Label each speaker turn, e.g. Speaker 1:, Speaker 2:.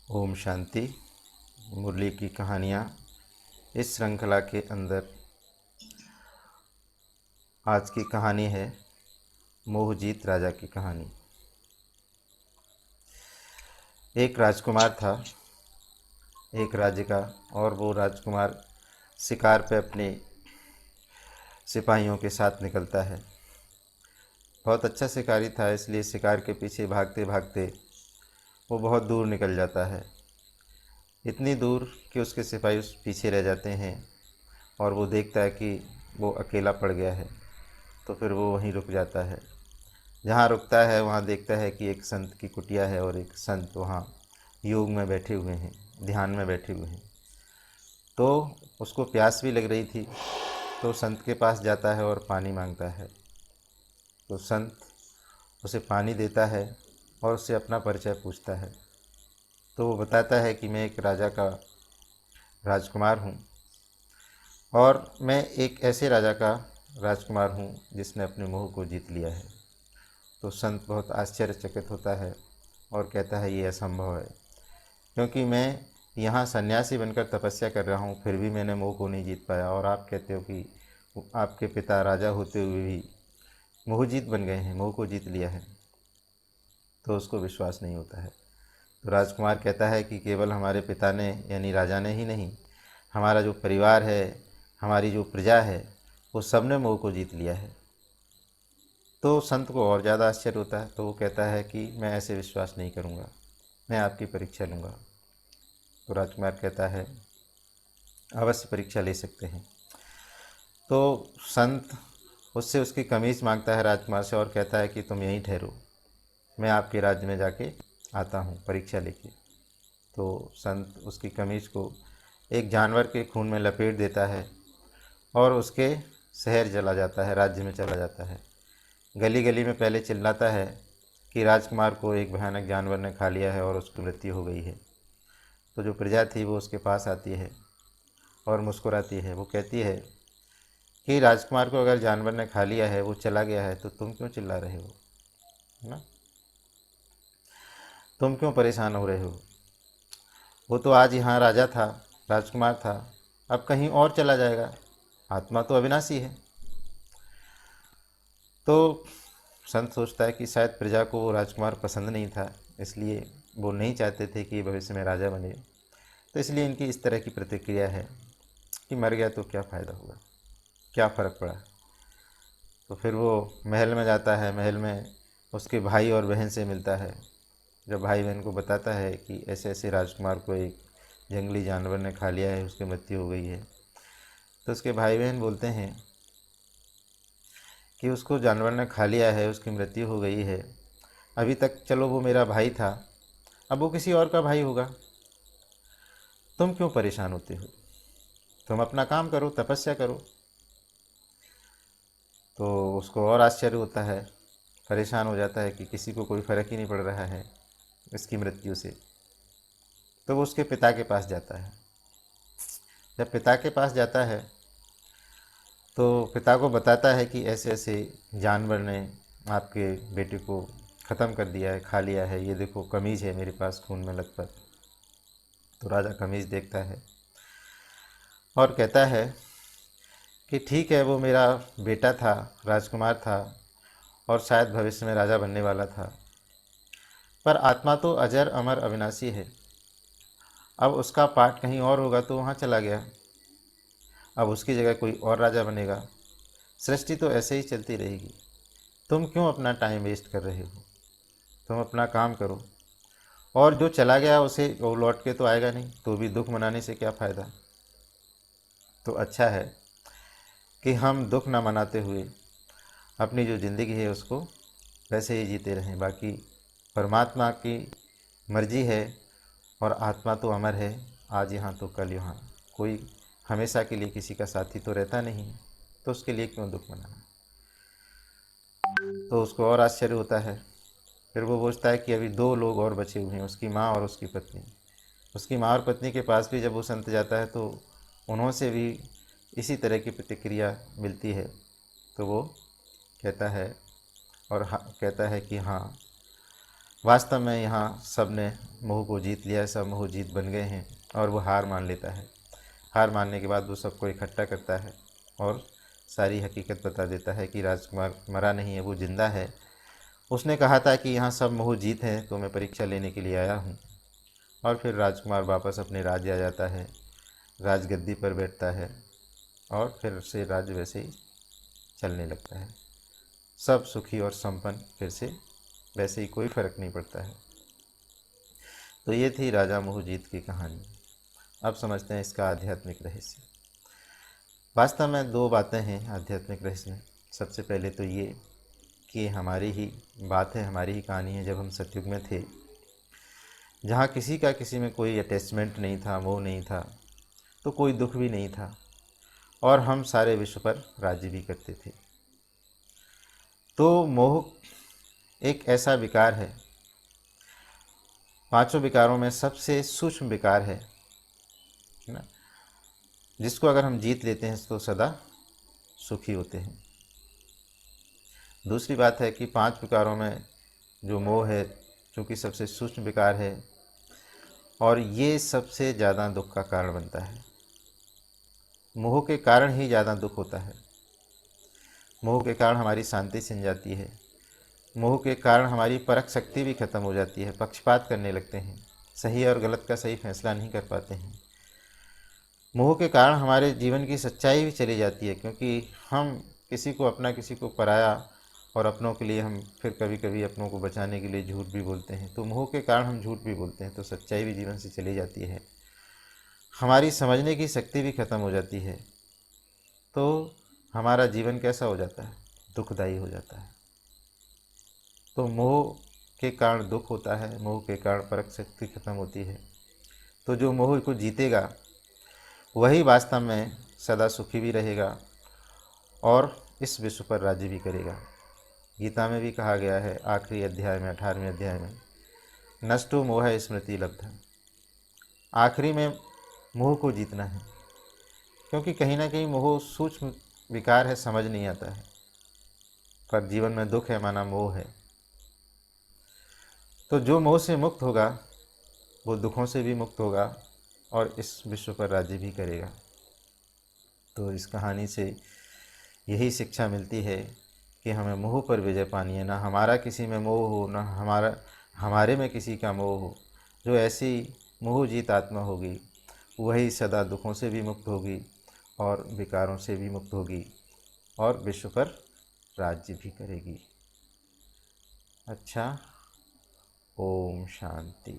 Speaker 1: ओम शांति। मुरली की कहानियाँ इस श्रृंखला के अंदर आज की कहानी है मोहजीत राजा की कहानी। एक राजकुमार था एक राज्य का, और वो राजकुमार शिकार पे अपने सिपाहियों के साथ निकलता है। बहुत अच्छा शिकारी था, इसलिए शिकार के पीछे भागते भागते वो बहुत दूर निकल जाता है। इतनी दूर कि उसके सिपाही उस पीछे रह जाते हैं और वो देखता है कि वो अकेला पड़ गया है, तो फिर वो वहीं रुक जाता है। जहाँ रुकता है वहाँ देखता है कि एक संत की कुटिया है और एक संत वहाँ योग में बैठे हुए हैं, ध्यान में बैठे हुए हैं। तो उसको प्यास भी लग रही थी, तो संत के पास जाता है और पानी मांगता है। तो संत उसे पानी देता है और उससे अपना परिचय पूछता है। तो वो बताता है कि मैं एक राजा का राजकुमार हूँ, और मैं एक ऐसे राजा का राजकुमार हूँ जिसने अपने मोह को जीत लिया है। तो संत बहुत आश्चर्यचकित होता है और कहता है ये असंभव है, क्योंकि मैं यहाँ सन्यासी बनकर तपस्या कर रहा हूँ, फिर भी मैंने मोह को नहीं जीत पाया, और आप कहते हो कि आपके पिता राजा होते हुए भी मोहजीत बन गए हैं, मोह को जीत लिया है। तो उसको विश्वास नहीं होता है। तो राजकुमार कहता है कि केवल हमारे पिता ने यानी राजा ने ही नहीं, हमारा जो परिवार है, हमारी जो प्रजा है, वो सब ने मोह को जीत लिया है। तो संत को और ज़्यादा आश्चर्य होता है। तो वो कहता है कि मैं ऐसे विश्वास नहीं करूँगा, मैं आपकी परीक्षा लूँगा। तो राजकुमार कहता है अवश्य परीक्षा ले सकते हैं। तो संत उससे उसकी कमीज़ मांगता है राजकुमार से और कहता है कि तुम यहीं ठहरो, मैं आपके राज्य में जाके आता हूँ परीक्षा लेके। तो संत उसकी कमीज़ को एक जानवर के खून में लपेट देता है और उसके शहर चला जाता है, राज्य में चला जाता है। गली गली में पहले चिल्लाता है कि राजकुमार को एक भयानक जानवर ने खा लिया है और उसकी मृत्यु हो गई है। तो जो प्रजा थी वो उसके पास आती है और मुस्कुराती है। वो कहती है कि राजकुमार को अगर जानवर ने खा लिया है, वो चला गया है, तो तुम क्यों चिल्ला रहे हो, है ना? तुम क्यों परेशान हो रहे हो? वो तो आज यहाँ राजा था, राजकुमार था, अब कहीं और चला जाएगा। आत्मा तो अविनाशी है। तो संत सोचता है कि शायद प्रजा को वो राजकुमार पसंद नहीं था, इसलिए वो नहीं चाहते थे कि भविष्य में राजा बने। तो इसलिए इनकी इस तरह की प्रतिक्रिया है कि मर गया तो क्या फ़ायदा हुआ, क्या फ़र्क पड़ा। तो फिर वो महल में जाता है, महल में उसके भाई और बहन से मिलता है। जब भाई बहन को बताता है कि ऐसे ऐसे राजकुमार को एक जंगली जानवर ने खा लिया है, उसकी मृत्यु हो गई है, तो उसके भाई बहन बोलते हैं कि उसको जानवर ने खा लिया है, उसकी मृत्यु हो गई है, अभी तक चलो वो मेरा भाई था, अब वो किसी और का भाई होगा, तुम क्यों परेशान होते हो, तुम अपना काम करो, तपस्या करो। तो उसको और आश्चर्य होता है, परेशान हो जाता है कि किसी को कोई फ़र्क ही नहीं पड़ रहा है इसकी मृत्यु से। तो वो उसके पिता के पास जाता है। जब पिता के पास जाता है तो पिता को बताता है कि ऐसे ऐसे जानवर ने आपके बेटे को ख़त्म कर दिया है, खा लिया है, ये देखो कमीज़ है मेरे पास खून में लथपथ। तो राजा कमीज़ देखता है और कहता है कि ठीक है, वो मेरा बेटा था, राजकुमार था, और शायद भविष्य में राजा बनने वाला था, पर आत्मा तो अजर अमर अविनाशी है। अब उसका पाठ कहीं और होगा तो वहाँ चला गया, अब उसकी जगह कोई और राजा बनेगा। सृष्टि तो ऐसे ही चलती रहेगी। तुम क्यों अपना टाइम वेस्ट कर रहे हो, तुम अपना काम करो। और जो चला गया उसे वो लौट के तो आएगा नहीं, तो भी दुख मनाने से क्या फ़ायदा। तो अच्छा है कि हम दुख ना मनाते हुए अपनी जो ज़िंदगी है उसको वैसे ही जीते रहें। बाकी परमात्मा की मर्जी है, और आत्मा तो अमर है, आज यहाँ तो कल यहाँ। कोई हमेशा के लिए किसी का साथी तो रहता नहीं है, तो उसके लिए क्यों दुख मनाना। तो उसको और आश्चर्य होता है। फिर वो सोचता है कि अभी दो लोग और बचे हुए हैं, उसकी माँ और उसकी पत्नी। उसकी माँ और पत्नी के पास भी जब वो संत जाता है तो उन्हों से भी इसी तरह की प्रतिक्रिया मिलती है। तो वो कहता है और कहता है कि हाँ, वास्तव में यहाँ सब ने मोह को जीत लिया है, सब मोह जीत बन गए हैं और वो हार मान लेता है। हार मानने के बाद वो सबको इकट्ठा करता है और सारी हकीकत बता देता है कि राजकुमार मरा नहीं है, वो जिंदा है। उसने कहा था कि यहाँ सब मोह जीत हैं, तो मैं परीक्षा लेने के लिए आया हूँ। और फिर राजकुमार वापस अपने राज्य आ जाता है, राजगद्दी पर बैठता है और फिर से राज्य वैसे ही चलने लगता है। सब सुखी और संपन्न फिर से वैसे ही, कोई फर्क नहीं पड़ता है। तो ये थी राजा मोहजीत की कहानी। अब समझते हैं इसका आध्यात्मिक रहस्य। वास्तव में दो बातें हैं आध्यात्मिक रहस्य में। सबसे पहले तो ये कि हमारी ही बात है, हमारी ही कहानी है। जब हम सतयुग में थे, जहाँ किसी का किसी में कोई अटैचमेंट नहीं था, मोह नहीं था, तो कोई दुख भी नहीं था और हम सारे विश्व पर राज्य भी करते थे। तो मोह एक ऐसा विकार है, पांचों विकारों में सबसे सूक्ष्म विकार है ना, जिसको अगर हम जीत लेते हैं तो सदा सुखी होते हैं। दूसरी बात है कि पांच विकारों में जो मोह है, चूँकि सबसे सूक्ष्म विकार है और ये सबसे ज़्यादा दुख का कारण बनता है। मोह के कारण ही ज़्यादा दुख होता है। मोह के कारण हमारी शांति छिन जाती है। मोह के कारण हमारी परख शक्ति भी खत्म हो जाती है, पक्षपात करने लगते हैं, सही और गलत का सही फैसला नहीं कर पाते हैं। मोह के कारण हमारे जीवन की सच्चाई भी चली जाती है, क्योंकि हम किसी को अपना, किसी को पराया, और अपनों के लिए हम फिर कभी कभी अपनों को बचाने के लिए झूठ भी बोलते हैं। तो मोह के कारण हम झूठ भी बोलते हैं, तो सच्चाई भी जीवन से चली जाती है, हमारी समझने की शक्ति भी खत्म हो जाती है। तो हमारा जीवन कैसा हो जाता है? दुखदायी हो जाता है। तो मोह के कारण दुख होता है, मोह के कारण परख शक्ति खत्म होती है। तो जो मोह को जीतेगा वही वास्तव में सदा सुखी भी रहेगा और इस विश्व पर राज्य भी करेगा। गीता में भी कहा गया है, आखिरी अध्याय में, 18वें अध्याय में, नष्टो मोह स्मृति लब्ध। आखिरी में मोह को जीतना है, क्योंकि कहीं ना कहीं मोह सूक्ष्म विकार है, समझ नहीं आता है, पर जीवन में दुख है माना मोह है। तो जो मोह से मुक्त होगा वो दुखों से भी मुक्त होगा और इस विश्व पर राज्य भी करेगा। तो इस कहानी से यही शिक्षा मिलती है कि हमें मोह पर विजय पानी है। ना हमारा किसी में मोह हो, ना हमारे में किसी का मोह हो। जो ऐसी मोह जीत आत्मा होगी वही सदा दुखों से भी मुक्त होगी और विकारों से भी मुक्त होगी और विश्व पर राज्य भी करेगी। अच्छा, ओम शांति।